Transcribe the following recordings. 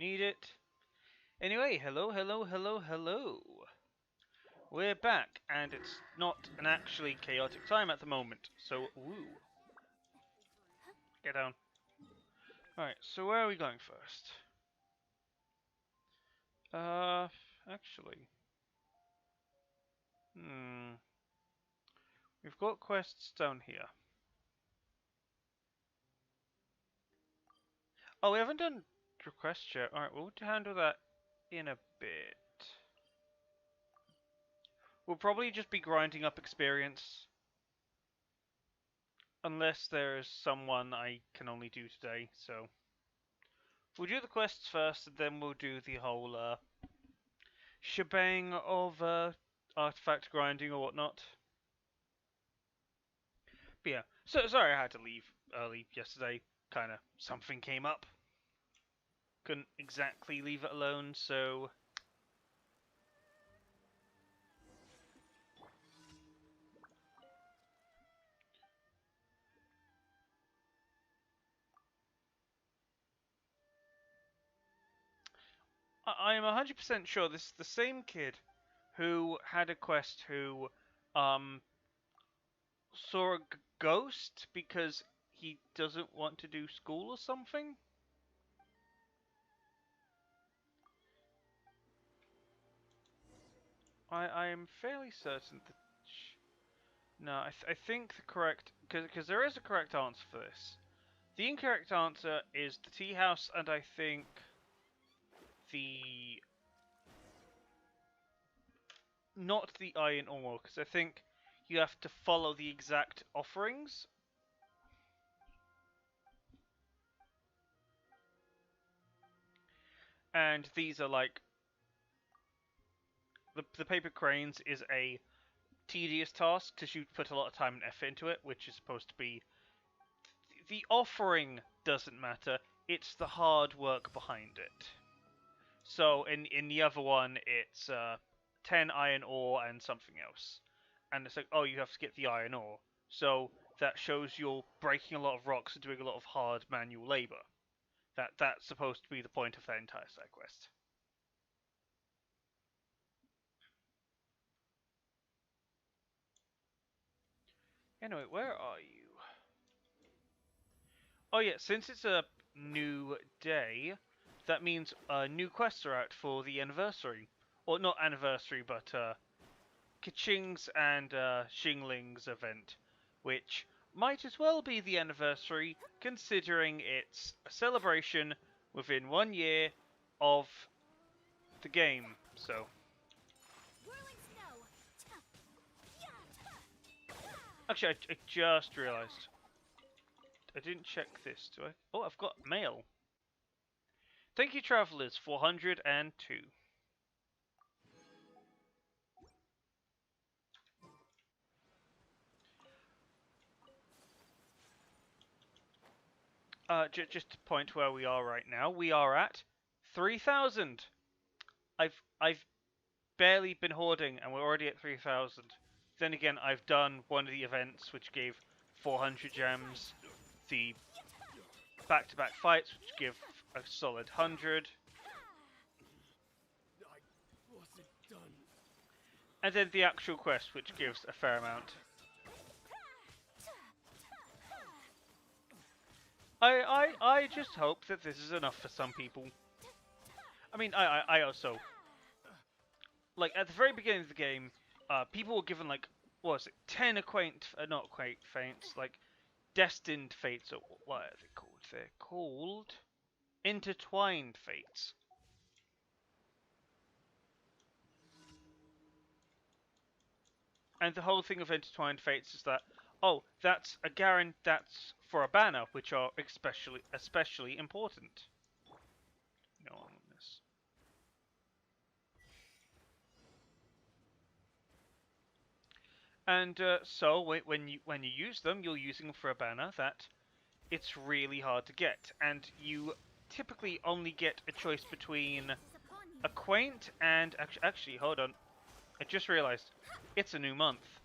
need it. Anyway, hello. We're back, and it's not an actually chaotic time at the moment, so woo. Get down. Alright, so where are we going first? Actually. We've got quests down here. Oh, we haven't done request yet. Alright, we'll handle that in a bit. We'll probably just be grinding up experience. Unless there's someone I can only do today, so... We'll do the quests first, and then we'll do the whole, shebang of, artifact grinding or whatnot. But yeah, so sorry I had to leave early yesterday. Kinda, something came up. Couldn't exactly leave it alone, so... I'm 100% sure this is the same kid who had a quest who, saw a ghost because he doesn't want to do school or something? I am fairly certain that... No, I think the correct... Because there is a correct answer for this. The incorrect answer is the tea house, and I think the... Not the iron ore, because I think you have to follow the exact offerings. And these are like... The paper cranes is a tedious task because you put a lot of time and effort into it, which is supposed to be... The offering doesn't matter, it's the hard work behind it. So in the other one, it's 10 iron ore and something else. And it's like, oh, you have to get the iron ore. So that shows you're breaking a lot of rocks and doing a lot of hard manual labor. That's supposed to be the point of that entire side quest. Anyway, where are you? Oh yeah, since it's a new day, that means new quests are out for the anniversary. Or not anniversary, but Kaching's and Xingling's event, which might as well be the anniversary, considering it's a celebration within 1 year of the game. So, actually, I just realised I didn't check this. Do I? Oh, I've got mail. Thank you, travellers. 402. Just to point where we are right now, we are at 3,000. I've barely been hoarding, and we're already at 3,000. Then again, I've done one of the events which gave 400 gems, the back-to-back fights which give a solid 100, and then the actual quest which gives a fair amount. I just hope that this is enough for some people. I mean, I also... Like, at the very beginning of the game, people were given, like, what was it, 10 not quaint fates, like, destined fates, or what are they called? They're called intertwined fates. And the whole thing of intertwined fates is that, oh, that's a that's for a banner, which are especially important. No on this. And so when you use them, you're using them for a banner that it's really hard to get, and you typically only get a choice between a quaint and actually hold on, I just realised it's a new month,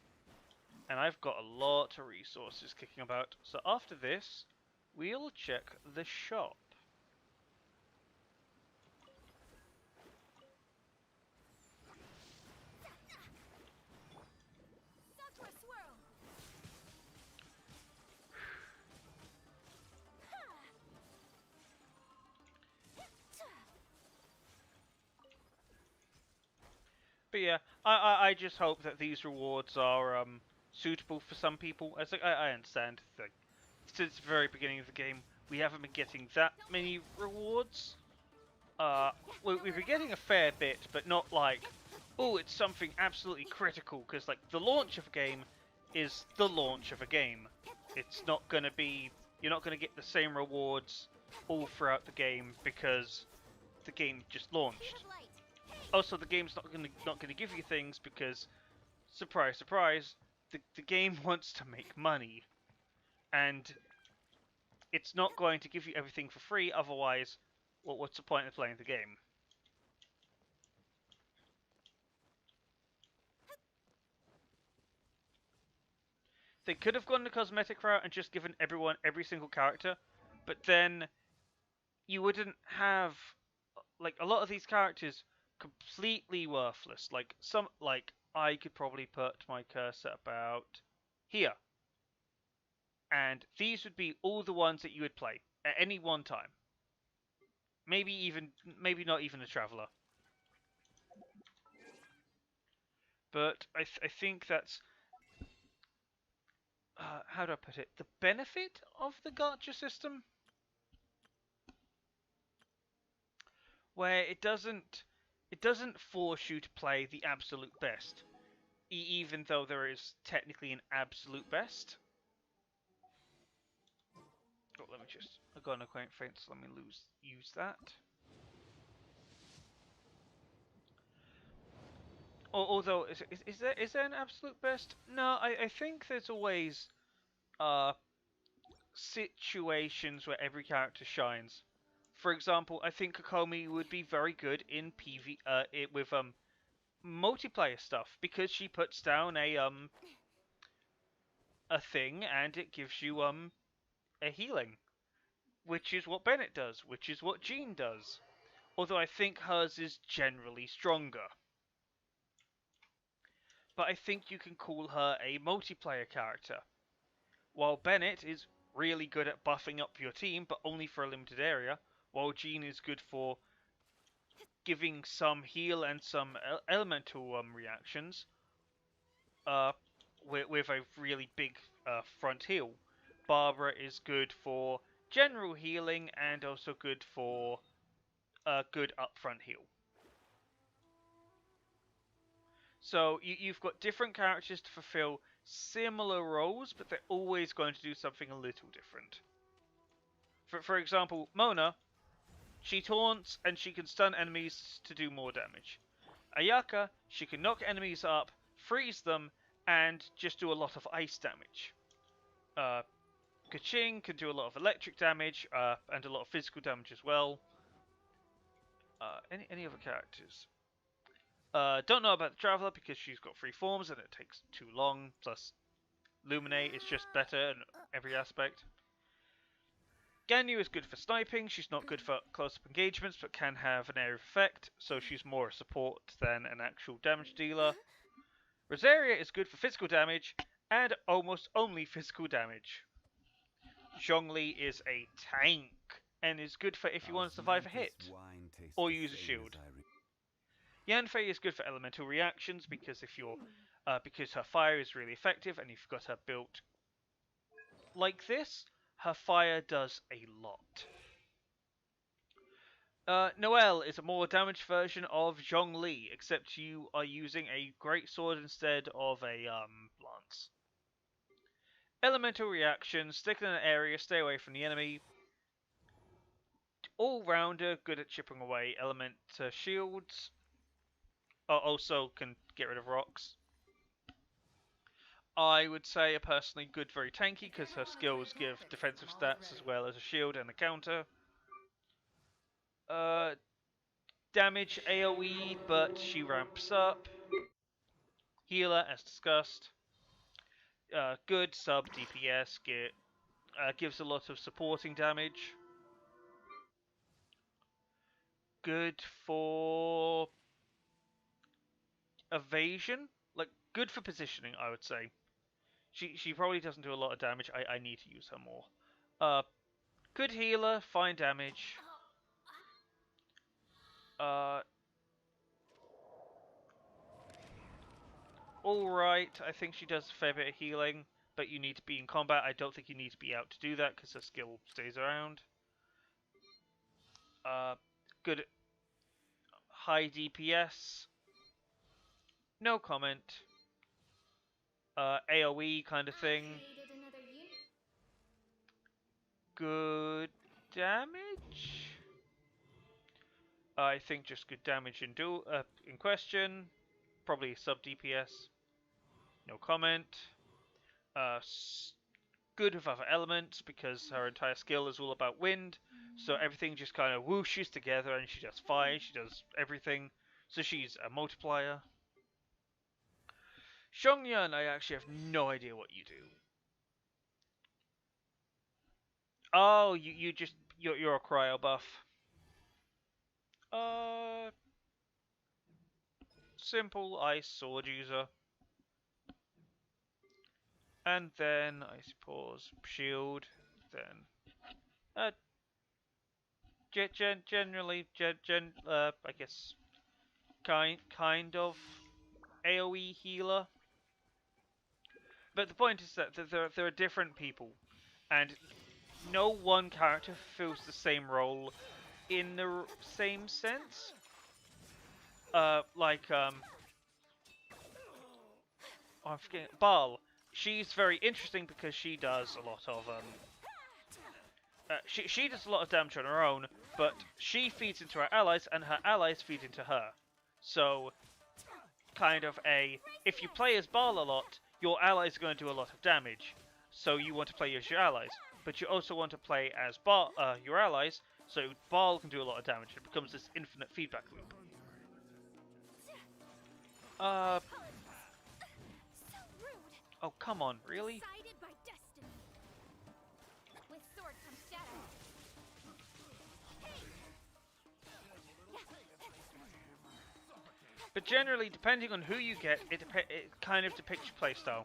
and I've got a lot of resources kicking about. So after this, we'll check the shop. But yeah, I just hope that these rewards are suitable for some people. As I understand that since the very beginning of the game, we haven't been getting that many rewards. We've been getting a fair bit, but not like, oh, it's something absolutely critical. Because like the launch of a game is the launch of a game. It's not gonna be. You're not gonna get the same rewards all throughout the game because the game just launched. Also, the game's not gonna give you things because, surprise, surprise, the game wants to make money, and it's not going to give you everything for free. Otherwise, what's the point of playing the game? They could have gone the cosmetic route and just given everyone every single character, but then you wouldn't have like a lot of these characters completely worthless. Like I could probably put my cursor about here, and these would be all the ones that you would play at any one time. Maybe not even a traveler. But I think that's how do I put it? The benefit of the gacha system, where it doesn't force you to play the absolute best, even though there is technically an absolute best. Oh, let me just. I got an acquaintance. Let me use that. Although, is there an absolute best? No, I think there's always uh situations where every character shines. For example, I think Kokomi would be very good in with multiplayer stuff because she puts down a thing and it gives you a healing, which is what Bennett does, which is what Jean does. Although I think hers is generally stronger. But I think you can call her a multiplayer character. While Bennett is really good at buffing up your team, but only for a limited area, while Jean is good for giving some heal and some elemental reactions, with a really big front heal. Barbara is good for general healing and also good for a good upfront heal. So you've got different characters to fulfill similar roles, but they're always going to do something a little different. For example, Mona, she taunts and she can stun enemies to do more damage. Ayaka, she can knock enemies up, freeze them, and just do a lot of ice damage. Kaching can do a lot of electric damage and a lot of physical damage as well. Any other characters? Don't know about the Traveler because she's got 3 forms and it takes too long. Plus, Lumine is just better in every aspect. Ganyu is good for sniping. She's not good for close-up engagements, but can have an area of effect, so she's more a support than an actual damage dealer. Rosaria is good for physical damage and almost only physical damage. Zhongli is a tank and is good for if you want to survive a hit or use a shield. Yanfei is good for elemental reactions because because her fire is really effective and if you've got her built like this, her fire does a lot. Noelle is a more damaged version of Zhongli, except you are using a great sword instead of a lance. Elemental reactions, stick in an area, stay away from the enemy. All-rounder, good at chipping away element shields. Also can get rid of rocks. I would say personally good, very tanky, because her skills give defensive stats as well as a shield and a counter. Damage AoE, but she ramps up. Healer, as discussed. Good sub DPS, gives a lot of supporting damage. Good for evasion, like good for positioning, I would say. She probably doesn't do a lot of damage. I need to use her more. Good healer, fine damage. alright. I think she does a fair bit of healing, but you need to be in combat. I don't think you need to be out to do that because her skill stays around. Good high DPS. No comment. AoE kind of thing. Good damage. I think just good damage in question. Probably sub DPS. No comment. Good with other elements because her entire skill is all about wind. So everything just kind of whooshes together and she does fire, she does everything. So she's a multiplier. Xiongyan, I actually have no idea what you do. Oh, you're a cryo buff. Simple ice sword user. And then I suppose shield. Then generally I guess kind of AoE healer. But the point is that there are different people, and no one character fills the same role in the same sense. Oh, I'm forgetting. Baal. She's very interesting because she does a lot of she does a lot of damage on her own, but she feeds into her allies, and her allies feed into her. So, kind of if you play as Baal a lot, your allies are going to do a lot of damage. So you want to play as your allies, but you also want to play as your allies, so Baal can do a lot of damage. It becomes this infinite feedback loop. Oh, come on, really? But generally, depending on who you get, it kind of depicts your playstyle.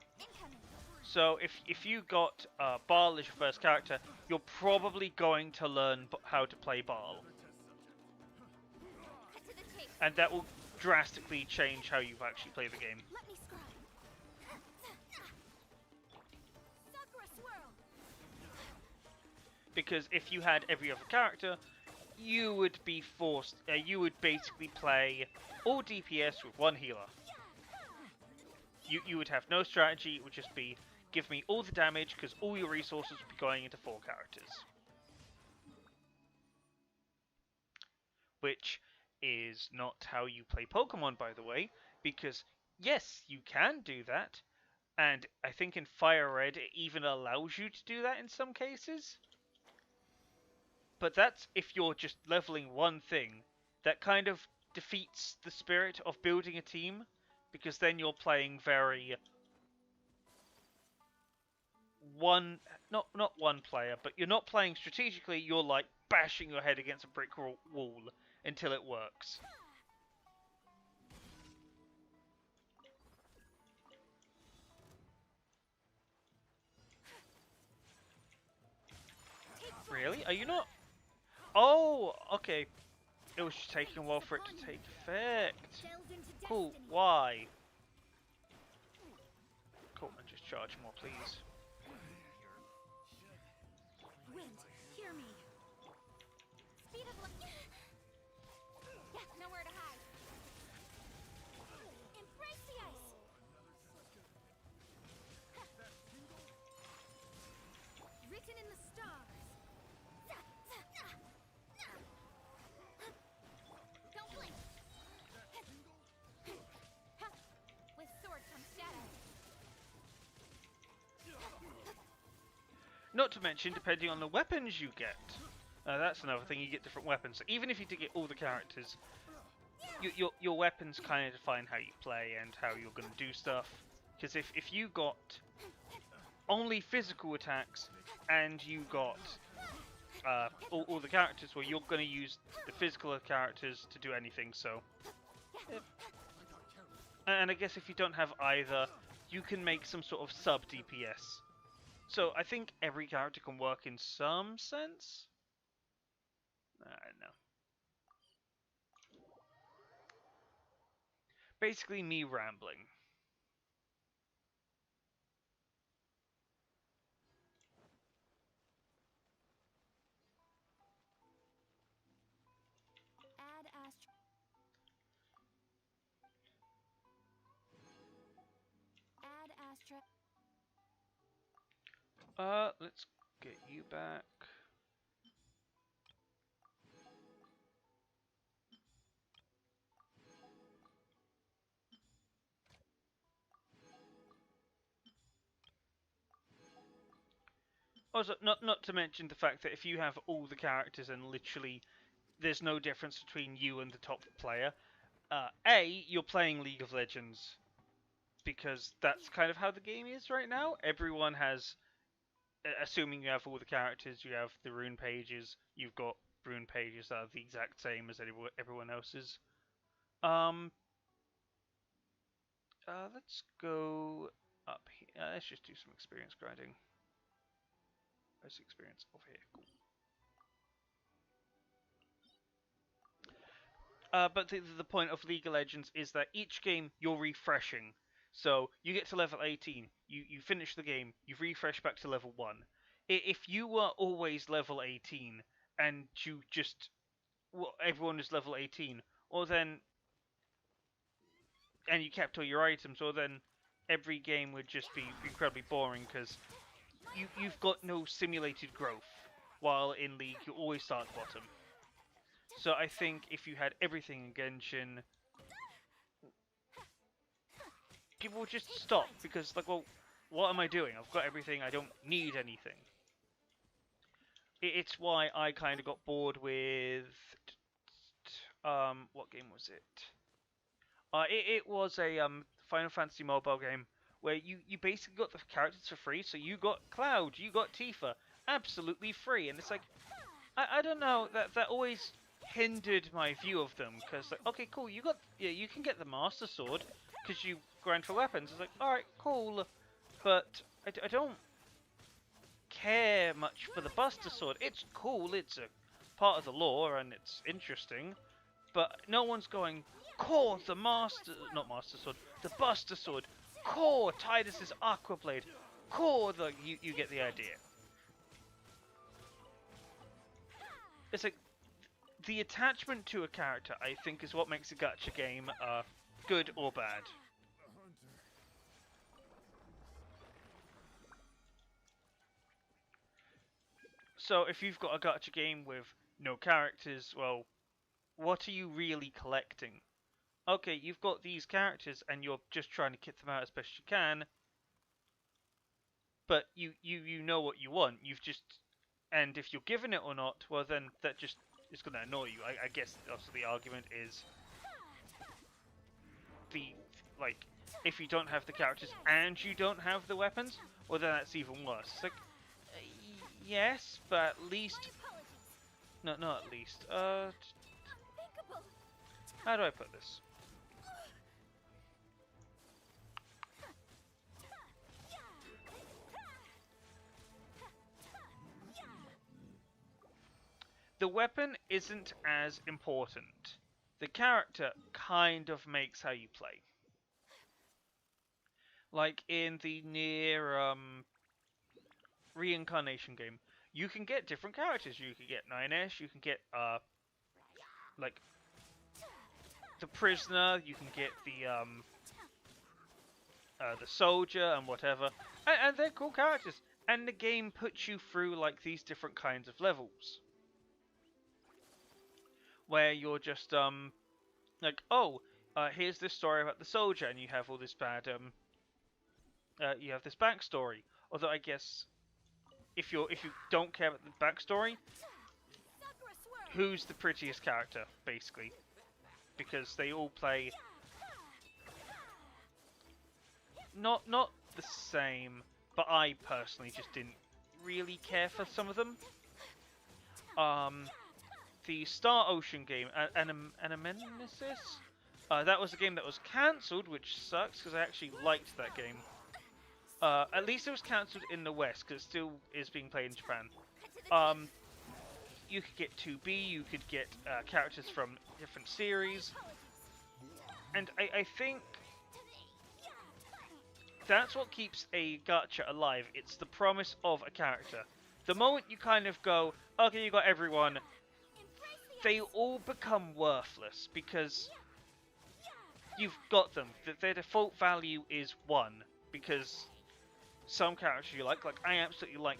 So if you got Baal as your first character, you're probably going to learn how to play Baal. And that will drastically change how you actually play the game. Because if you had every other character, you would be forced, you would basically play all DPS with one healer. You would have no strategy, it would just be, give me all the damage, because all your resources would be going into 4 characters. Which is not how you play Pokemon, by the way, because yes, you can do that, and I think in Fire Red it even allows you to do that in some cases. But that's if you're just leveling one thing. That kind of defeats the spirit of building a team, because then you're playing very not one player, but you're not playing strategically, you're like bashing your head against a brick wall until it works. Really? Are you not? Oh, okay. It was just taking a while for it to take effect. Cool, why? Cool, and just charge more, please. Wind, hear me. Speed of light. Yeah, nowhere to hide. Embrace the ice. Written in the stars. Don't blink. With sword comes shadow. Not to mention, depending on the weapons you get. That's another thing, you get different weapons. So even if you did get all the characters, your weapons kind of define how you play and how you're going to do stuff. Because if you got only physical attacks and you got all the characters, well, you're going to use the physical characters to do anything, so... And I guess if you don't have either, you can make some sort of sub-DPS. So I think every character can work in some sense? I don't know. Basically me rambling. extra. Let's get you back. Also, not to mention the fact that if you have all the characters and literally there's no difference between you and the top player, you're playing League of Legends because that's kind of how the game is right now. Everyone has, assuming you have all the characters, you have the rune pages. You've got rune pages that are the exact same as everyone else's. Let's go up here. Let's just do some experience grinding. Where's the experience? Over here. Cool. But the point of League of Legends is that each game you're refreshing. So you get to level 18, you finish the game, you refresh back to level 1. If you were always level 18 and you just, well, everyone is level 18, or then, and you kept all your items, or then every game would just be incredibly boring because you've got no simulated growth. While in League, you always start bottom. So I think if you had everything in Genshin, people would just stop because, like, well, what am I doing? I've got everything. I don't need anything. It's why I kind of got bored with what game was it? It was a Final Fantasy mobile game where you basically got the characters for free. So you got Cloud, you got Tifa, absolutely free, and it's like I don't know, that always hindered my view of them because, like, okay, cool, you can get the Master Sword because you grind for weapons. It's like, all right, cool, but I don't care much for the Buster Sword. It's cool, it's a part of the lore and it's interesting, but no one's going core the not Master Sword, the Buster Sword, core Tidus's Aqua Blade, core the you get the idea. It's like the attachment to a character, I think, is what makes a gacha game good or bad. So if you've got a gacha game with no characters, well, what are you really collecting? Okay, you've got these characters and you're just trying to kit them out as best you can, but you know what you want. You've just, and if you're given it or not, well then that just is going to annoy you. I guess also the argument is like, if you don't have the characters and you don't have the weapons, well then that's even worse. It's like, yes, but at least, no, not at least. How do I put this? The weapon isn't as important. The character kind of makes how you play. Like in the Nier reincarnation game, you can get different characters. You can get 9S, you can get like the prisoner, you can get the soldier and whatever, and they're cool characters. And the game puts you through like these different kinds of levels, where you're just like, oh, here's this story about the soldier, and you have all this bad you have this backstory. Although I guess if you don't care about the backstory, who's the prettiest character basically? Because they all play not the same, but I personally just didn't really care for some of them. The Star Ocean game, Anamensis, that was a game that was cancelled, which sucks because I actually liked that game. At least it was cancelled in the West because it still is being played in Japan. You could get 2B, you could get characters from different series, and I think that's what keeps a gacha alive. It's the promise of a character. The moment you kind of go, okay, you got everyone, they all become worthless because you've got them. Their default value is 1 because some characters you like I absolutely like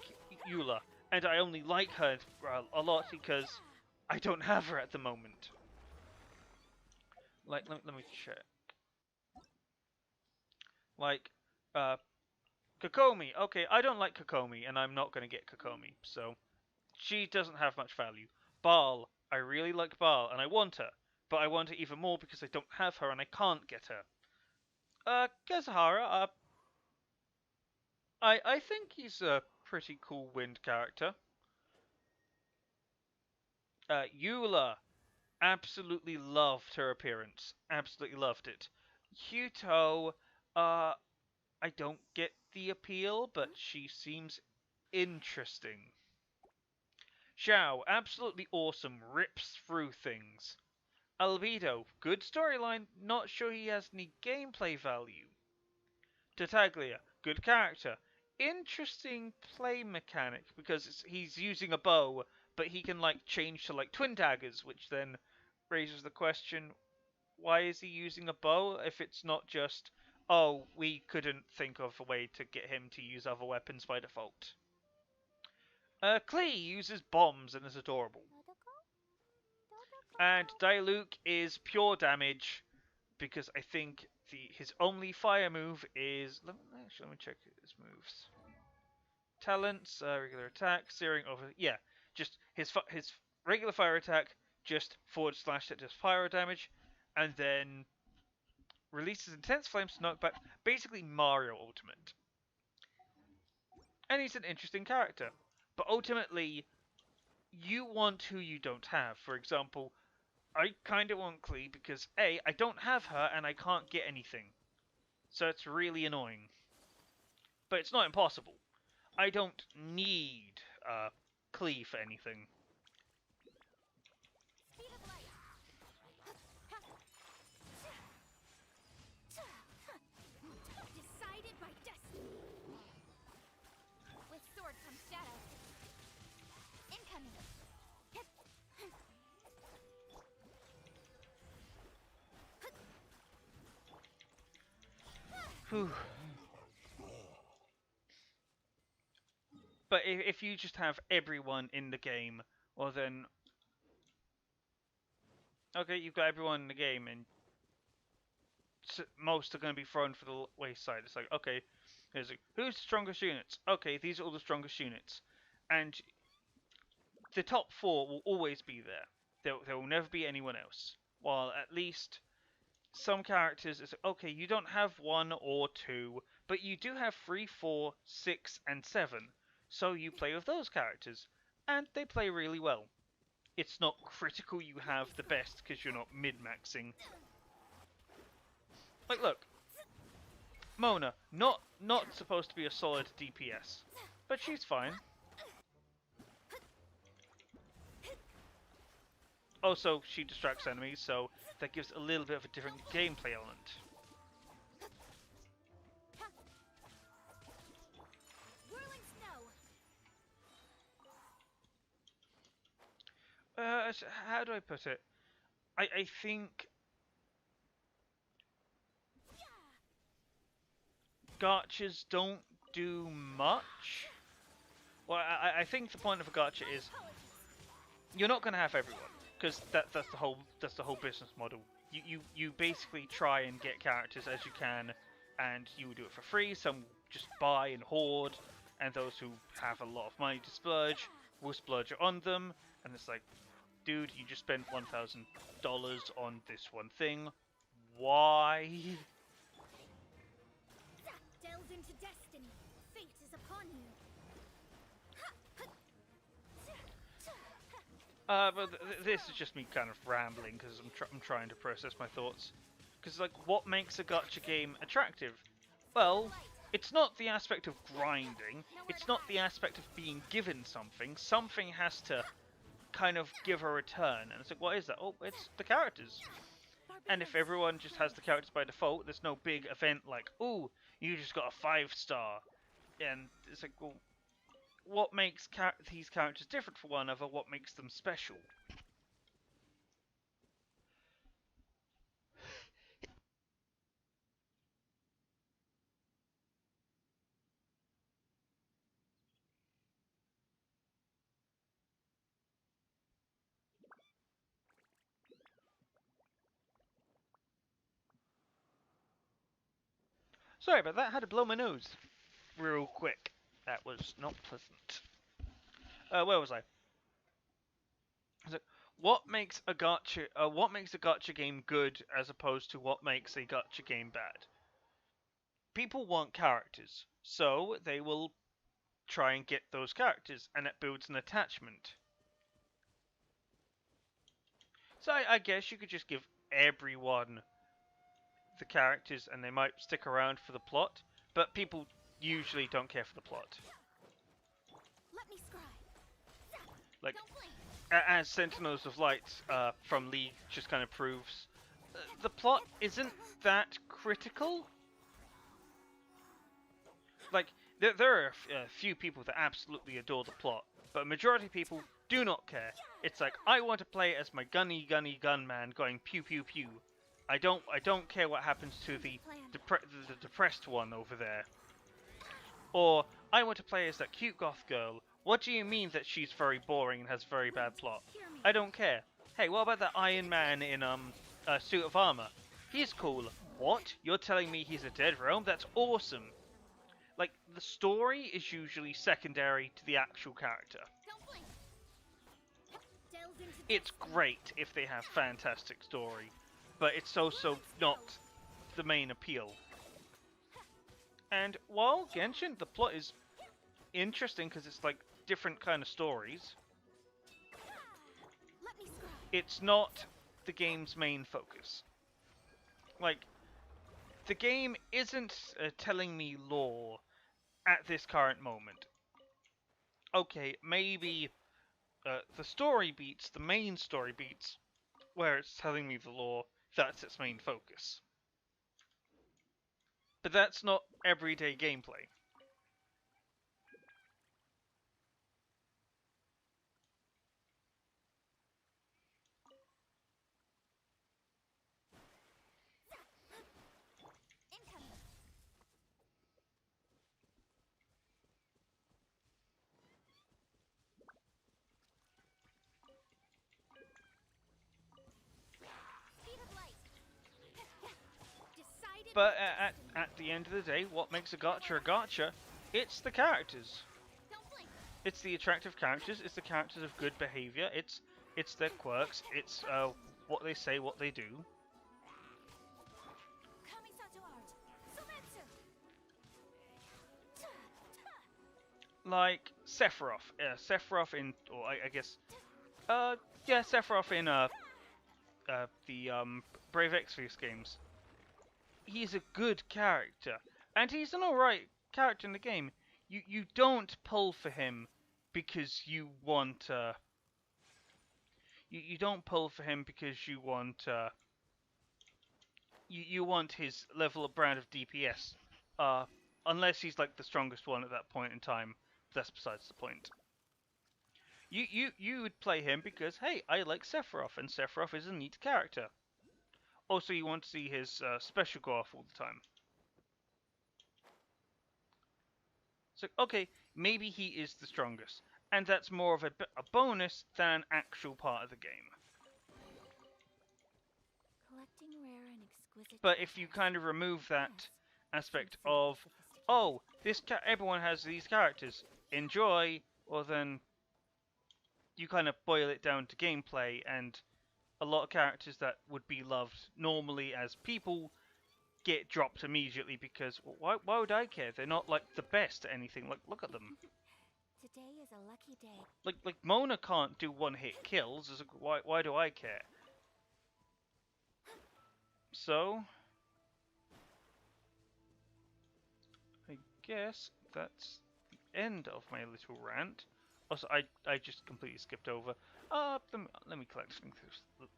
Eula, and I only like her a lot because I don't have her at the moment. Like, let me check. Like, Kokomi. Okay, I don't like Kokomi, and I'm not going to get Kokomi, so she doesn't have much value. Baal. I really like Baal, and I want her, but I want her even more because I don't have her and I can't get her. Kazuhara, I think he's a pretty cool wind character. Eula, absolutely loved her appearance. Absolutely loved it. Hyuto, I don't get the appeal, but she seems interesting. Xiao, absolutely awesome, rips through things. Albedo, good storyline, not sure he has any gameplay value. Tartaglia, good character. Interesting play mechanic because he's using a bow, but he can like change to like twin daggers, which then raises the question: why is he using a bow if it's not just, oh, we couldn't think of a way to get him to use other weapons by default? Klee uses bombs and is adorable. And Diluc is pure damage because I think his only fire move is. Let me check his moves. Talents, regular attack, searing over. Yeah, just his regular fire attack, just / that does fire damage, and then releases intense flames to knock back. Basically Mario Ultimate. And he's an interesting character, but ultimately, you want who you don't have. For example, I kind of want Klee because A, I don't have her and I can't get anything. So it's really annoying. But it's not impossible. I don't need Klee for anything. Decided by destiny. With sword comes shadow. Incoming. Whew. But if you just have everyone in the game, well then, okay, you've got everyone in the game, and most are going to be thrown for the wayside. It's like, okay, who's the strongest units? Okay, these are all the strongest units, and the top 4 will always be there. There will never be anyone else. While at least some characters, it's okay, you don't have 1 or 2, but you do have 3, 4, 6, and 7. So you play with those characters, and they play really well. It's not critical you have the best because you're not min-maxing. Like, look, Mona, not supposed to be a solid DPS, but she's fine. Also, she distracts enemies, so that gives a little bit of a different gameplay element. How do I put it? I think gachas don't do much. Well, I think the point of a gacha is you're not going to have everyone, because that's the whole business model. You basically try and get characters as you can, and you will do it for free. Some just buy and hoard, and those who have a lot of money to splurge will splurge on them. And it's like, dude, you just spent $1,000 on this one thing. Why? Delve into destiny. Fate is upon you. But this is just me kind of rambling because I'm trying to process my thoughts. Because like, what makes a gacha game attractive? Well, it's not the aspect of grinding. It's not the aspect of being given something. Something has to kind of give a return. And it's like, what is that? Oh, it's the characters. And if everyone just has the characters by default, there's no big event like, ooh, you just got a 5-star. And it's like, well, what makes these characters different from one another? What makes them special? Sorry about that. I had to blow my nose real quick. That was not pleasant. Where was I? So, what makes a gacha? What makes a gacha game good as opposed to what makes a gacha game bad? People want characters, so they will try and get those characters, and it builds an attachment. So I guess you could just give everyone the characters, and they might stick around for the plot. But people usually don't care for the plot. Let me scribe. Like, Don't blink. as Sentinels of Light from League just kind of proves, the plot isn't that critical. Like, there are a few people that absolutely adore the plot, but a majority of people do not care. It's like, I want to play as my gunny gunman going pew pew pew. I don't care what happens to the depressed one over there. Or, I want to play as that cute goth girl. What do you mean that she's very boring and has very bad plot? I don't care. Hey, what about that Iron Man in a suit of armor? He's cool. What? You're telling me he's a dead realm? That's awesome. Like, the story is usually secondary to the actual character. Don't blink. Delve into It's great if they have fantastic story, but it's also not the main appeal. And while Genshin, the plot is interesting because it's like different kind of stories, Let me scribe. it's not the game's main focus. Like, the game isn't telling me lore at this current moment. Okay, maybe the story beats, the main story beats, where it's telling me the lore, that's its main focus. But that's not everyday gameplay. Incoming. Speed of light. Decided. But at the end of the day, what makes a gacha, it's the characters. Don't blink. It's the attractive characters, it's the characters of good behavior, it's their quirks, it's what they say, what they do. Kamisato art. Sometsu. Like Sephiroth. Sephiroth in, or I guess, yeah, Sephiroth in the Brave Exvius games. He's a good character, and he's an alright character in the game. You don't pull for him because you want you don't pull for him because you want you want his level of brand of DPS. Unless he's like the strongest one at that point in time. That's besides the point. You would play him because, hey, I like Sephiroth, and Sephiroth is a neat character. Also, you want to see his special go off all the time. So, okay, maybe he is the strongest, and that's more of a bonus than an actual part of the game. Collecting rare and exquisite. But if you kind of remove that aspect of, oh, everyone has these characters, enjoy, well then you kind of boil it down to gameplay, and a lot of characters that would be loved normally as people get dropped immediately because, well, why would I care? They're not like the best at anything. Like, look at them. Today is a lucky day. Like Mona can't do one-hit kills. Why do I care? So I guess that's the end of my little rant. Also, I just completely skipped over. Let me collect things.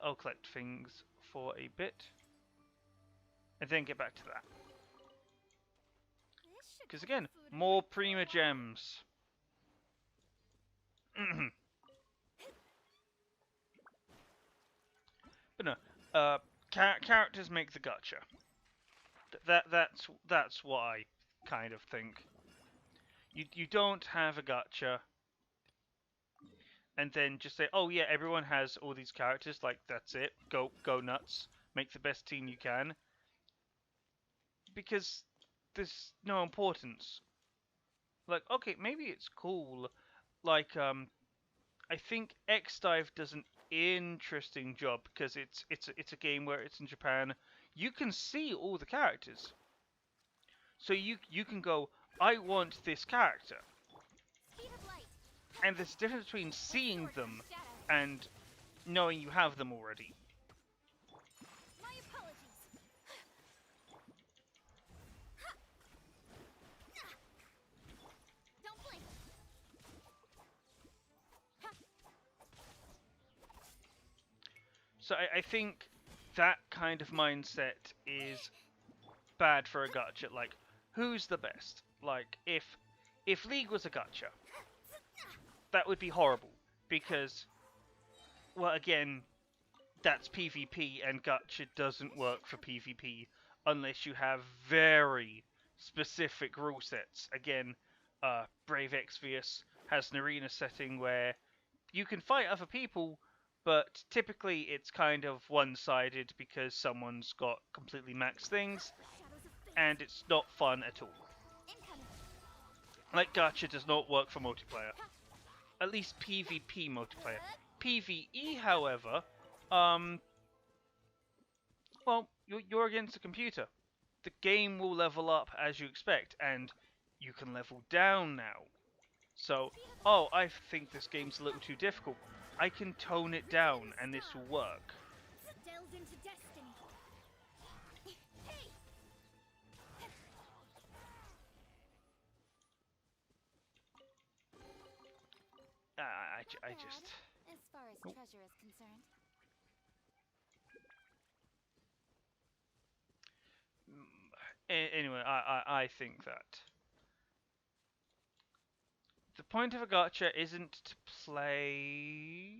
I'll collect things for a bit, and then get back to that. This should Because put again, food in more my Prima wallet. Gems. But no, characters make the gacha. That's what I kind of think. You don't have a gacha and then just say, oh yeah, everyone has all these characters, like that's it, go nuts, make the best team you can. Because there's no importance. Like, okay, maybe it's cool. Like, I think X Dive does an interesting job because it's a game where it's in Japan. You can see all the characters, so you can go, I want this character, Speed of light. and there's a difference between seeing Short them shadow. and knowing you have them already. My apologies. Don't blink. So I think that kind of mindset is bad for a gacha. Like, who's the best? Like, if League was a gacha, that would be horrible because, well, again, that's PvP, and gacha doesn't work for PvP unless you have very specific rule sets. Again, Brave Exvius has an arena setting where you can fight other people, but typically it's kind of one-sided because someone's got completely maxed things, Shadows of fate. and it's not fun at all. Incoming. Like, gacha does not work for multiplayer. At least PvP multiplayer. PvE, however, well, you're against a computer. The game will level up as you expect, and you can level down now. So, oh, I think this game's a little too difficult. I can tone it down, and this will work. Delve into destiny. Hey. I Not just... bad, as far as Nope. treasure is concerned. Anyway, I think that the point of a gacha isn't to play...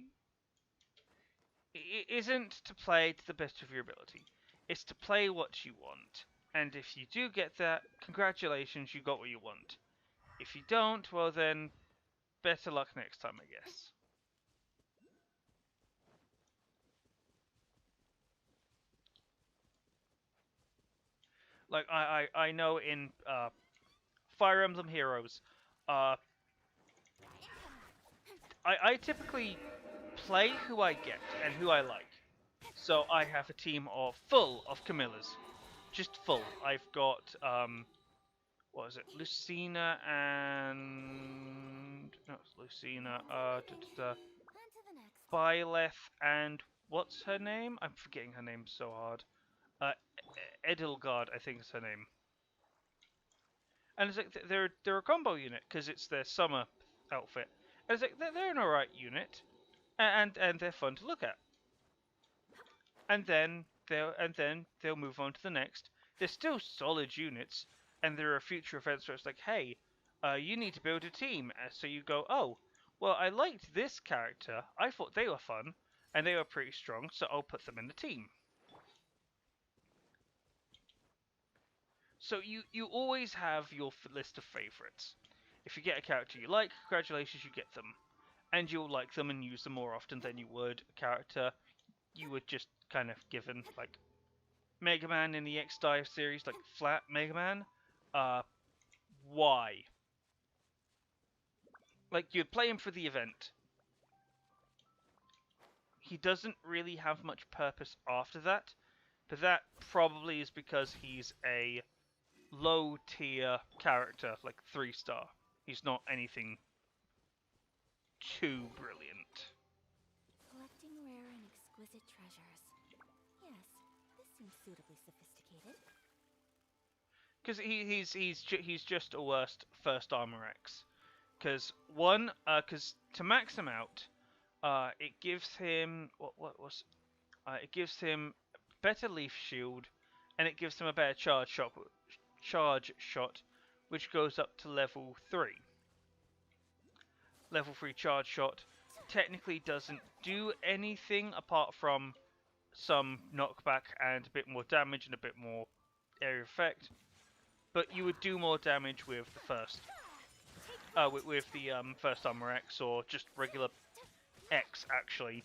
It isn't to play to the best of your ability. It's to play what you want. And if you do get that, congratulations, you got what you want. If you don't, well then, better luck next time, I guess. Like, I know in Fire Emblem Heroes, uh, I typically play who I get and who I like. So I have a team full of Camillas. Just full. I've got, what is it? Lucina and... No, it's Lucina. On to the next. Byleth and... What's her name? I'm forgetting her name so hard. Edelgard, I think is her name. And it's like they're a combo unit because it's their summer outfit. And it's like they're an alright unit, and they're fun to look at. And then they'll move on to the next. They're still solid units, and there are future events where it's like, hey, you need to build a team. So you go, oh, well, I liked this character. I thought they were fun, and they were pretty strong, so I'll put them in the team. So you always have your list of favorites. If you get a character you like, congratulations, you get them. And you'll like them and use them more often than you would a character you were just kind of given. Like Mega Man in the X Dive series, like flat Mega Man. Why? Like, you'd play him for the event. He doesn't really have much purpose after that, but that probably is because he's a low tier character, like 3-star. He's not anything too brilliant. Collecting rare and exquisite treasures. Yes, this seems suitably sophisticated. Because he's just a worst first armor X. Because one, because to max him out, it gives him it gives him better leaf shield, and it gives him a better charge shot, which goes up to level 3. Level 3 charge shot technically doesn't do anything apart from some knockback and a bit more damage and a bit more area effect. But you would do more damage with the first, with the first armor X or just regular X actually.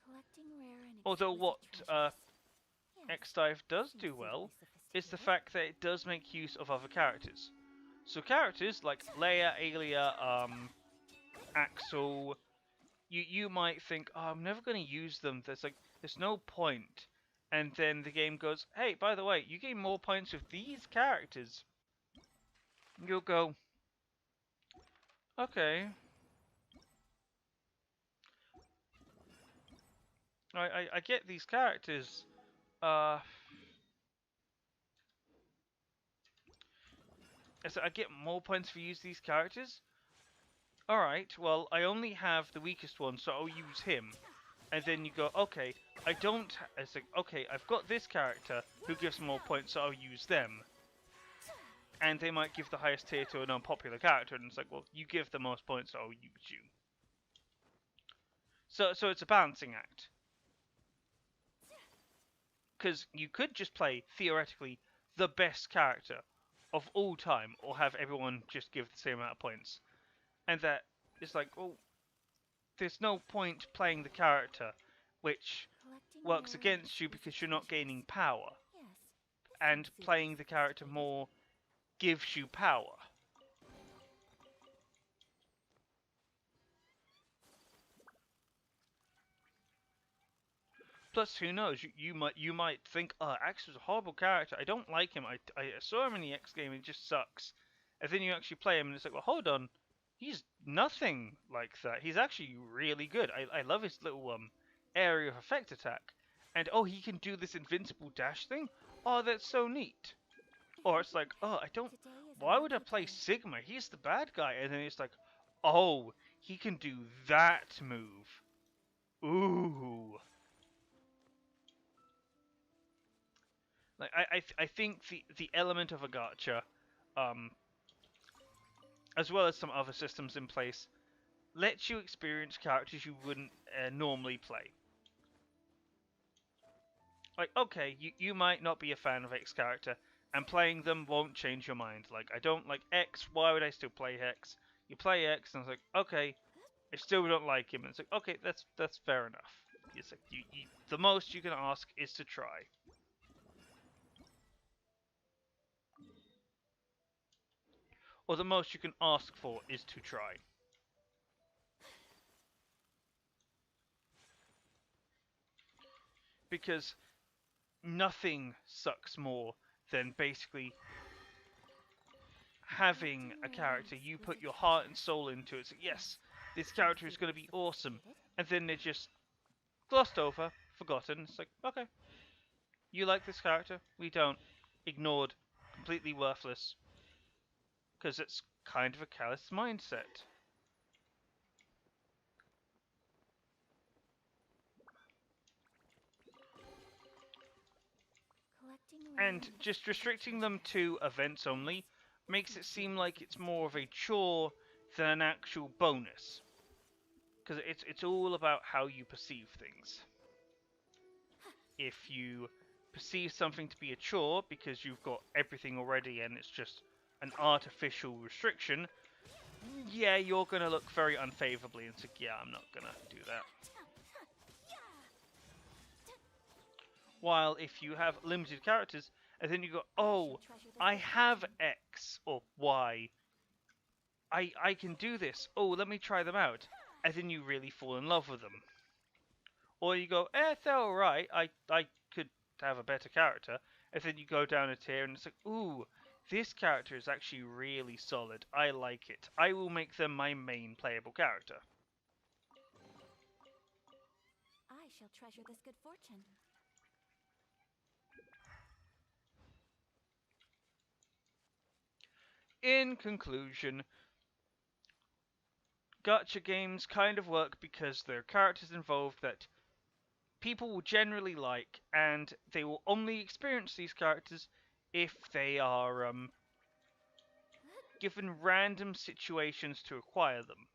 Collecting rare and Although exquisite treasures. X Dive does do well is the fact that it does make use of other characters. So characters like Leia, Aelia, Axel, you might think, oh, I'm never going to use them. There's no point. And then the game goes, hey, by the way, you gain more points with these characters. You'll go, okay. I get these characters. So I get more points for use these characters. Alright, well, I only have the weakest one, so I'll use him. And then you go, okay, I don't... It's like, okay, I've got this character who gives more points, so I'll use them. And they might give the highest tier to an unpopular character, and it's like, well, you give the most points, so I'll use you. So it's a balancing act. Because you could just play, theoretically, the best character of all time, or have everyone just give the same amount of points. And that is like, well, there's no point playing the character which works against you because you're not gaining power. And playing the character more gives you power. Plus, who knows? You might think, oh, Axe was a horrible character. I don't like him. I saw him in the X game. He just sucks. And then you actually play him, and it's like, well, hold on. He's nothing like that. He's actually really good. I love his little area of effect attack. And oh, he can do this invincible dash thing. Oh, that's so neat. Or it's like, oh, I don't. Why would I play Sigma? He's the bad guy. And then it's like, oh, he can do that move. Ooh. Like I think the element of a gacha, as well as some other systems in place, lets you experience characters you wouldn't normally play. Like, okay, you might not be a fan of X character, and playing them won't change your mind. Like, I don't like X, why would I still play X? You play X, and it's like, okay, I still don't like him. And it's like, okay, that's fair enough. It's like, the most you can ask is to try. Or the most you can ask for is to try. Because nothing sucks more than basically having a character you put your heart and soul into. It's like, yes, this character is going to be awesome. And then they're just glossed over, forgotten. It's like, okay, you like this character? We don't. Ignored. Completely worthless. Because it's kind of a callous mindset. And just restricting them to events only makes it seem like it's more of a chore than an actual bonus. Because it's all about how you perceive things. If you perceive something to be a chore because you've got everything already and it's just an artificial restriction, yeah, you're going to look very unfavorably and say, yeah, I'm not going to do that. While if you have limited characters, and then you go, oh, I have X or Y, I can do this, oh, let me try them out, and then you really fall in love with them. Or you go, they're alright, I could have a better character, and then you go down a tier and it's like, ooh, this character is actually really solid, I like it, I will make them my main playable character. I shall treasure this good fortune. In conclusion, gacha games kind of work because there are characters involved that people will generally like, and they will only experience these characters if they are given random situations to acquire them.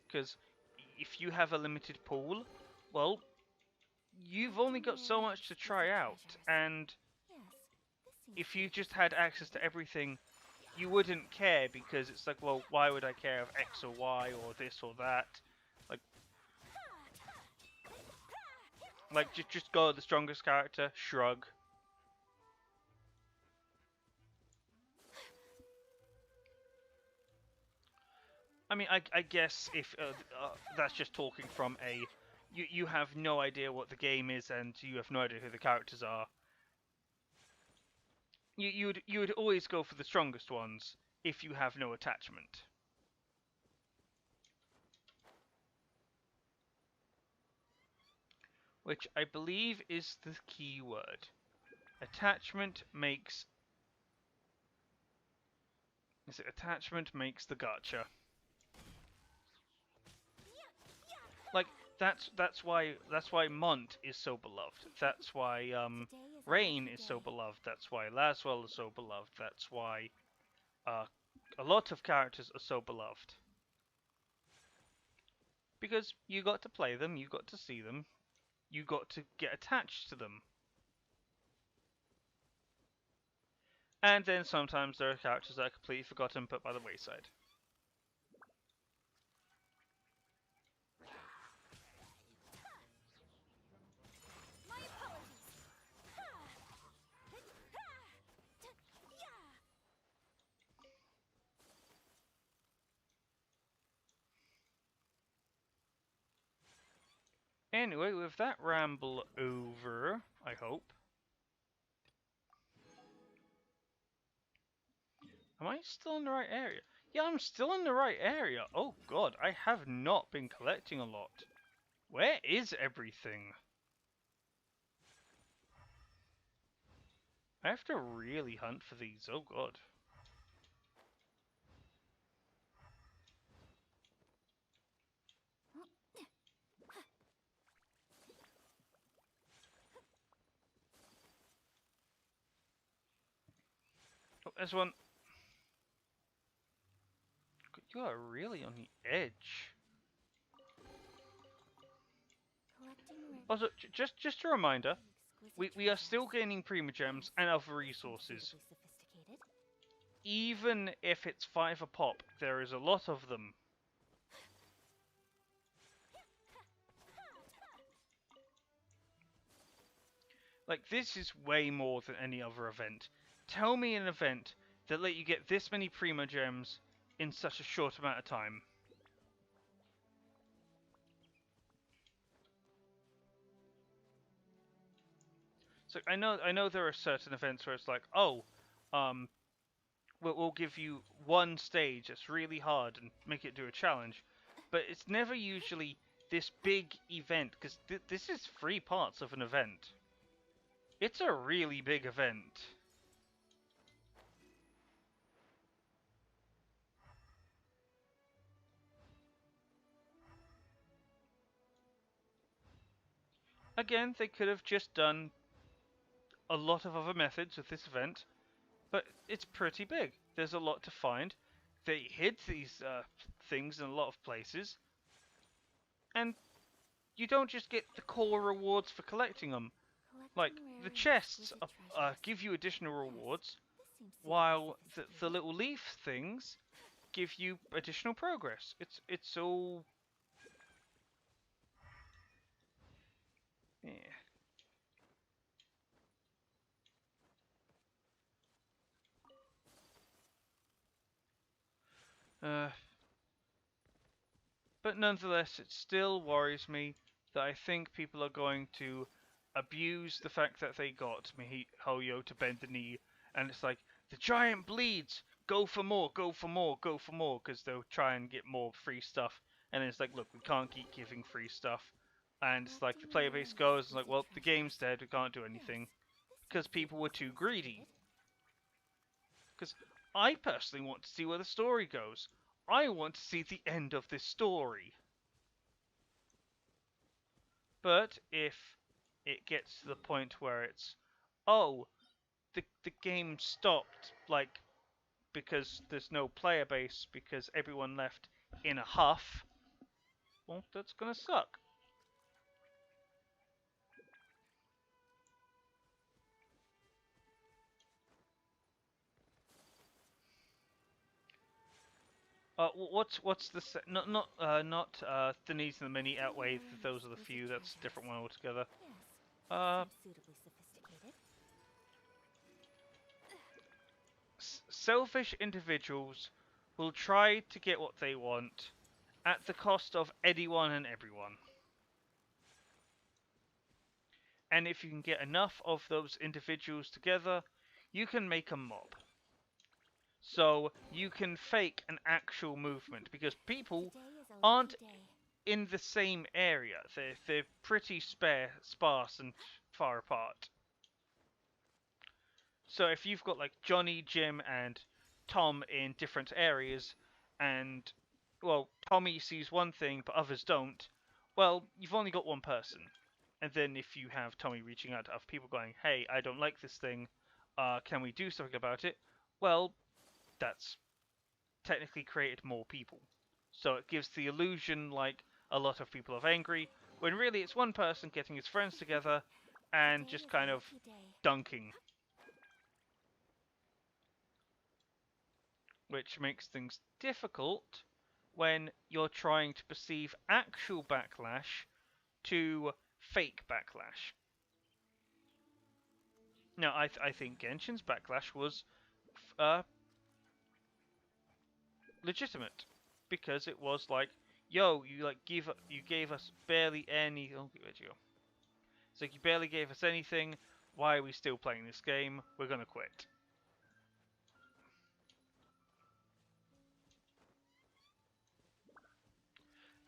Because if you have a limited pool, well, you've only got so much to try out, and if you just had access to everything, you wouldn't care, because it's like, well, why would I care of X or Y or this or that? Like, Like, just go the strongest character, shrug. I mean, I guess if that's just talking from a, you have no idea what the game is and you have no idea who the characters are. You would always go for the strongest ones if you have no attachment. Which I believe is the key word. Attachment makes. Is it attachment makes the gacha? Like that's why Mont is so beloved. That's why Rain is so beloved. That's why Laswell is so beloved. That's why a lot of characters are so beloved. Because you got to play them, you got to see them, you got to get attached to them. And then sometimes there are characters that are completely forgotten, put by the wayside. Anyway, with that ramble over, I hope. Am I still in the right area? Yeah, I'm still in the right area. Oh god, I have not been collecting a lot. Where is everything? I have to really hunt for these. Oh god. Oh, there's one. You are really on the edge. Also, just a reminder, we are still gaining Primogems and other resources. Even if it's 5 a pop, there is a lot of them. Like, this is way more than any other event. Tell me an event that let you get this many Primogems in such a short amount of time. So I know there are certain events where it's like, oh, we'll give you one stage that's really hard and make it do a challenge, but it's never usually this big event, because this is 3 parts of an event. It's a really big event. Again, they could have just done a lot of other methods with this event, but it's pretty big. There's a lot to find. They hid these things in a lot of places, and you don't just get the core rewards for collecting them. Like, the chests give you additional rewards, while the little leaf things give you additional progress. It's all... yeah. But nonetheless, it still worries me that I think people are going to abuse the fact that they got miHoYo to bend the knee, and it's like, the giant bleeds! Go for more, go for more, go for more, because they'll try and get more free stuff. And it's like, look, we can't keep giving free stuff. And it's like, the player base goes, it's like, well, the game's dead, we can't do anything. Because people were too greedy. Because I personally want to see where the story goes. I want to see the end of this story. But if it gets to the point where it's, oh, the game stopped, like, because there's no player base, because everyone left in a huff, well, that's gonna suck. What's the not the needs and the many outweigh those of the few. That's a different one altogether. Uh, Yes, seems suitably sophisticated. Selfish individuals will try to get what they want at the cost of anyone and everyone. And if you can get enough of those individuals together, you can make a mob. So you can fake an actual movement because people Today is a aren't lucky day. in the same area. They're pretty sparse and far apart. So if you've got like Johnny, Jim, and Tom in different areas, and well, Tommy sees one thing but others don't, well, you've only got one person. And then if you have Tommy reaching out to other people going, "Hey, I don't like this thing. Can we do something about it?" Well, that's technically created more people. So it gives the illusion like a lot of people are angry, when really it's one person getting his friends together and Today just is a kind of lucky day. dunking, which makes things difficult when you're trying to perceive actual backlash to fake backlash. Now, I think Genshin's backlash was uh, legitimate because it was like, yo, you gave us barely any. Oh, where'd you go? It's like you barely gave us anything. Why are we still playing this game? We're gonna quit.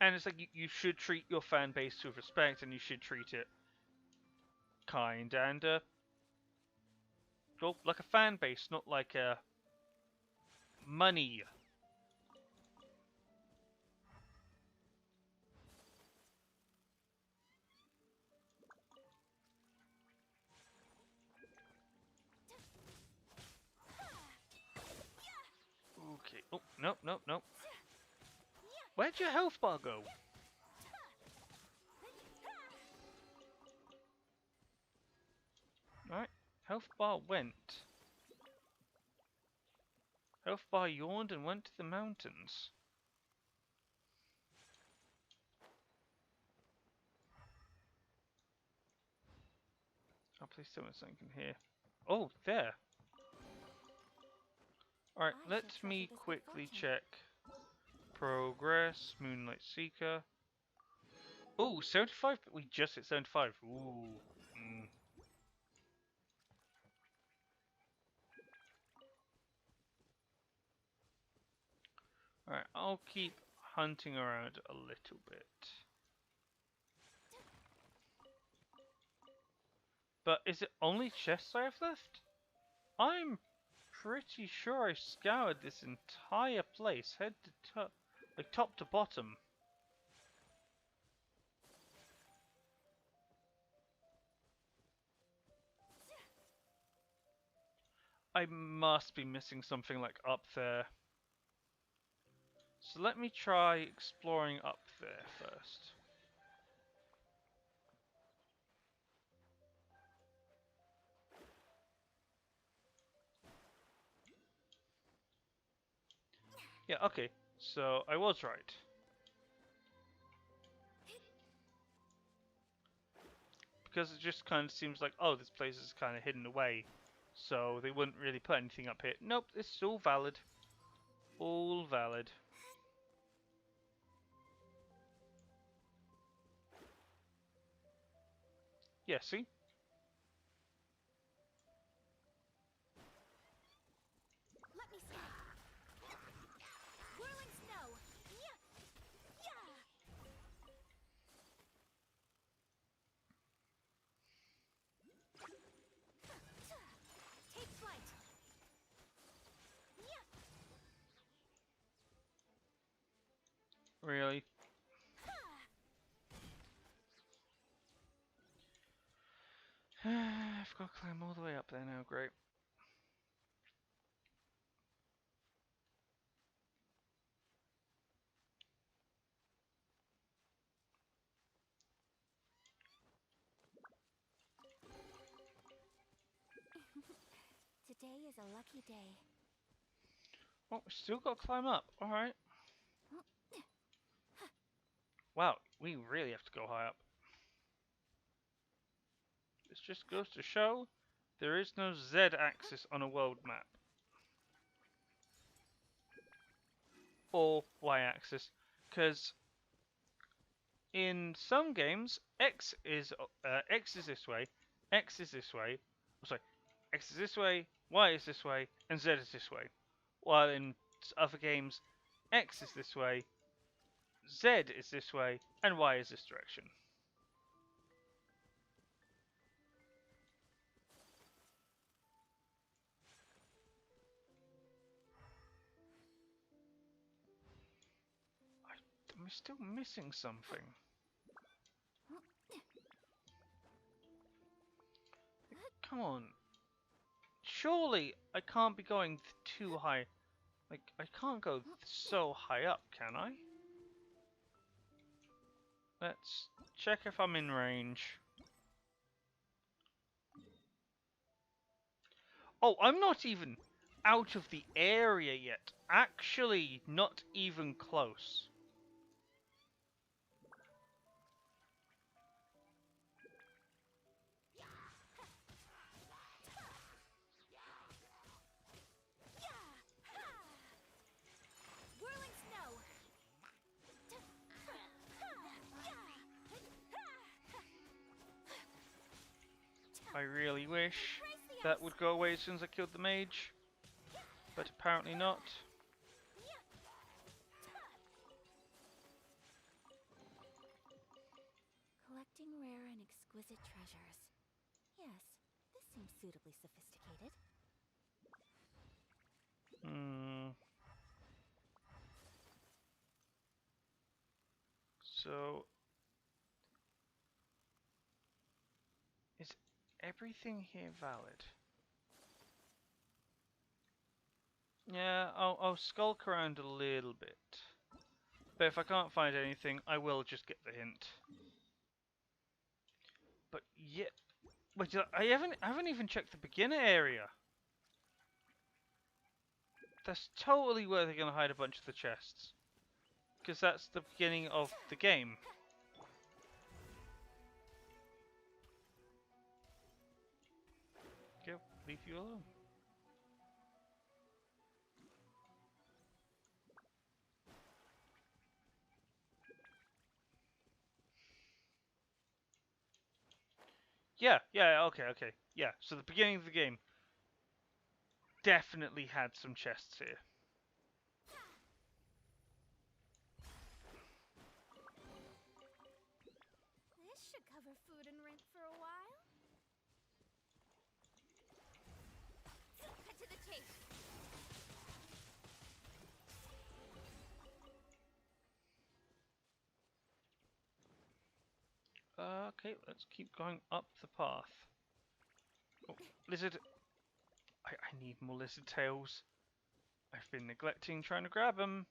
And it's like you should treat your fan base with respect, and you should treat it kind and well, like a fan base, not like a money. Okay. Oh, no, no, no. Where'd your health bar go? Alright. Health bar went. Health bar yawned and went to the mountains. Oh, please tell me something here. Oh, there. Alright, I let should treasure me this good quickly fortune. check. Progress, Moonlight Seeker. Oh, 75? We just hit 75. Ooh. Mm. Alright, I'll keep hunting around a little bit. But is it only chests I have left? I'm pretty sure I scoured this entire place, head to toe, like top to bottom. I must be missing something like up there. So let me try exploring up there first. Yeah, okay. So I was right. Because it just kind of seems like, oh, this place is kind of hidden away. So they wouldn't really put anything up here. Nope, it's all valid. All valid. Yeah, see? Let me see. Whirling snow. Yeah. Yeah. Take flight. Yeah. Really? I've got to climb all the way up there now, great. Today is a lucky day. Oh, we still got to climb up, alright. Wow, we really have to go high up. This just goes to show there is no Z-axis on a world map. Or Y-axis. Because in some games, X is this way, X is this way, oh, sorry, X is this way, Y is this way, and Z is this way. While in other games, X is this way, Z is this way, and Y is this direction. I'm still missing something. Come on. Surely I can't be going too high. Like, I can't go so high up, can I? Let's check if I'm in range. Oh, I'm not even out of the area yet. Actually, not even close. Whirling snow. I really wish that would go away as soon as I killed the mage. But apparently not. Collecting rare and exquisite treasures. Yes, this seems suitably sophisticated. So, is everything here valid? Yeah, I'll skulk around a little bit. But if I can't find anything, I will just get the hint. But yeah, wait, I haven't even checked the beginner area. That's totally where they're gonna hide a bunch of the chests, because that's the beginning of the game. Okay, leave you alone. Yeah, okay. Yeah, so the beginning of the game definitely had some chests here. This should cover food and rent for a while. Cut to the chase. Okay, let's keep going up the path. Oh, lizard. I need more lizard tails. I've been neglecting trying to grab them.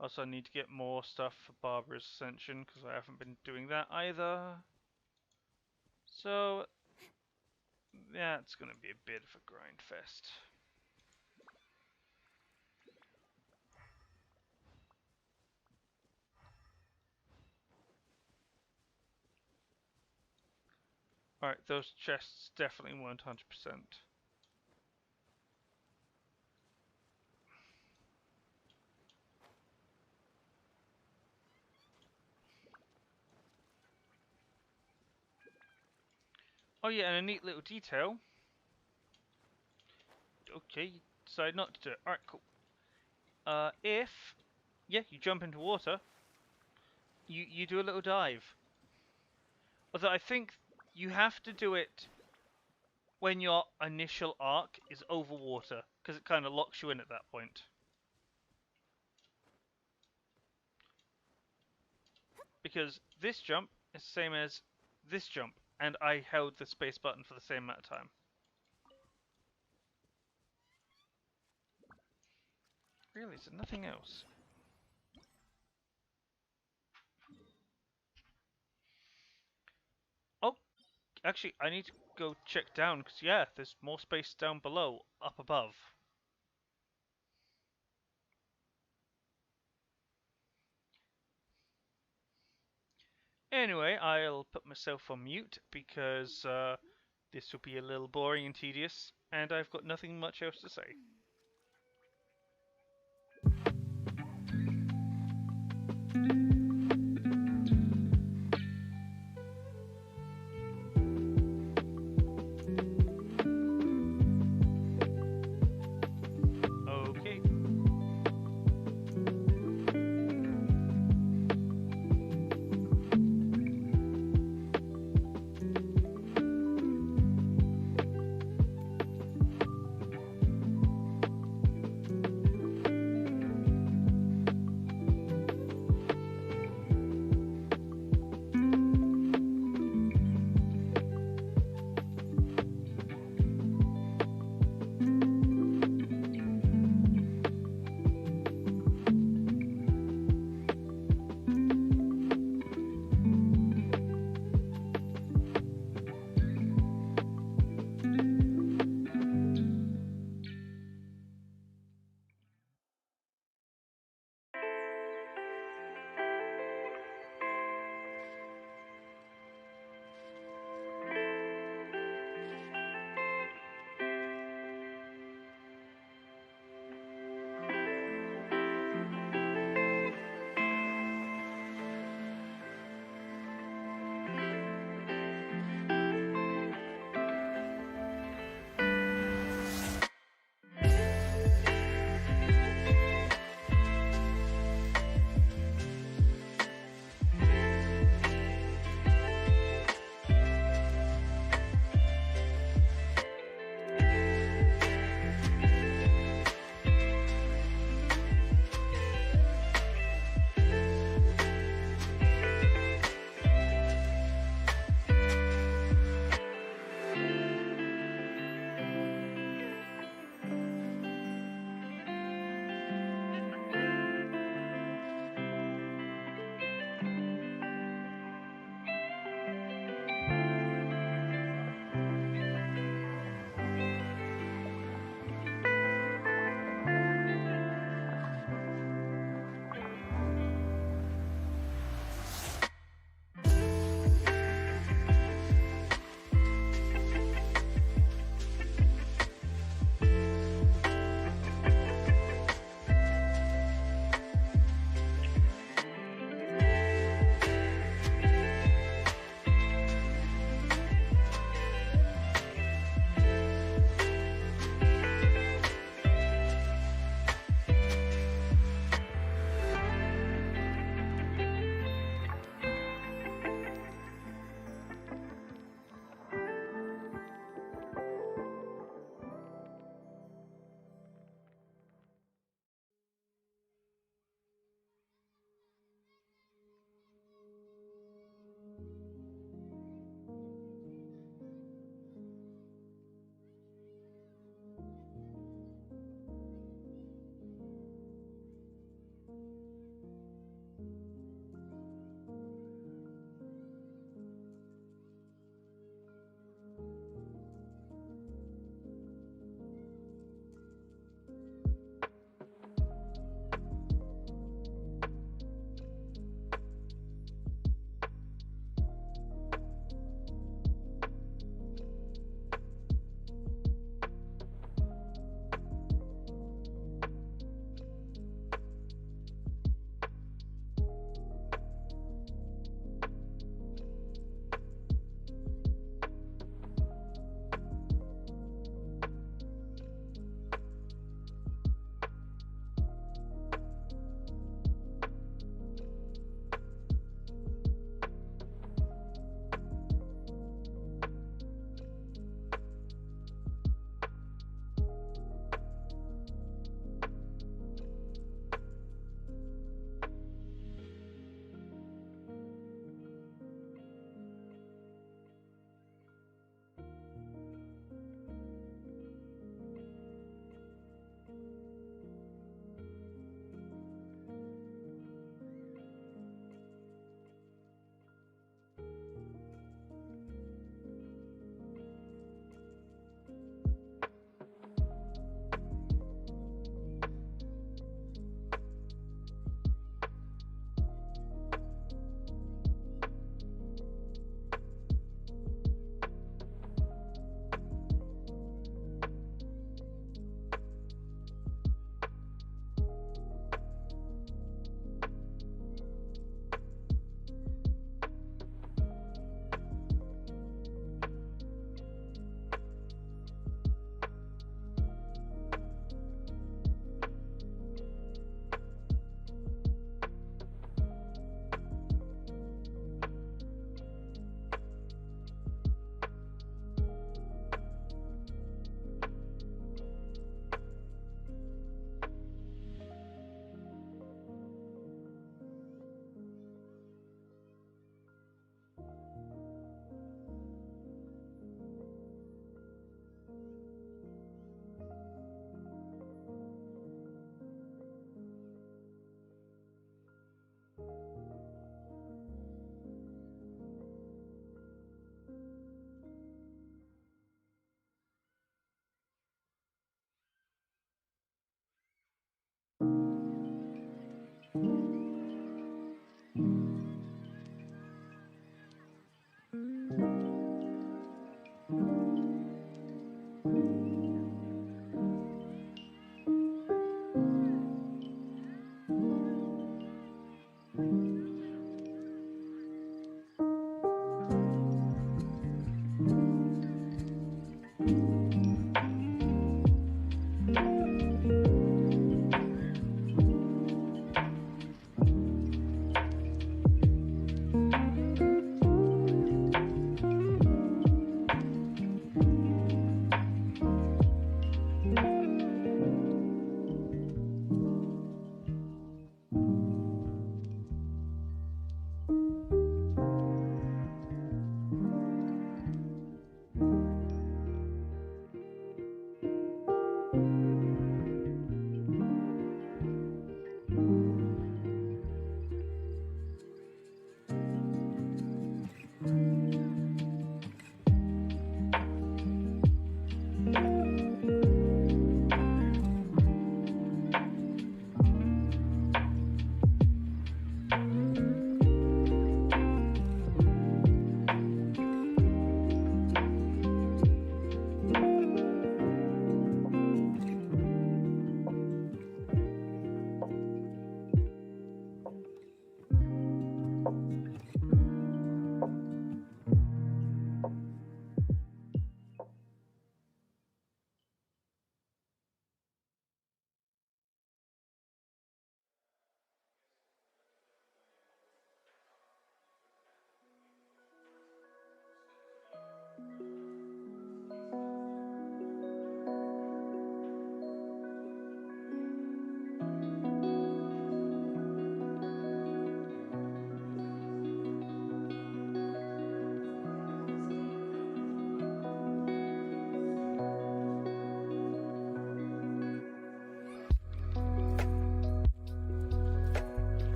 Also, I need to get more stuff for Barbara's Ascension, because I haven't been doing that either. So, yeah, it's going to be a bit of a grind fest. Alright, those chests definitely weren't 100%. Oh yeah, and a neat little detail. Okay, you decide not to do it. Alright, cool. If, yeah, you jump into water, you do a little dive. Although I think you have to do it when your initial arc is over water, because it kind of locks you in at that point. Because this jump is the same as this jump, and I held the space button for the same amount of time. Really, is there nothing else? Oh, actually, I need to go check down, because yeah, there's more space down below, up above. Anyway, I'll put myself on mute because this will be a little boring and tedious, and I've got nothing much else to say. Okay.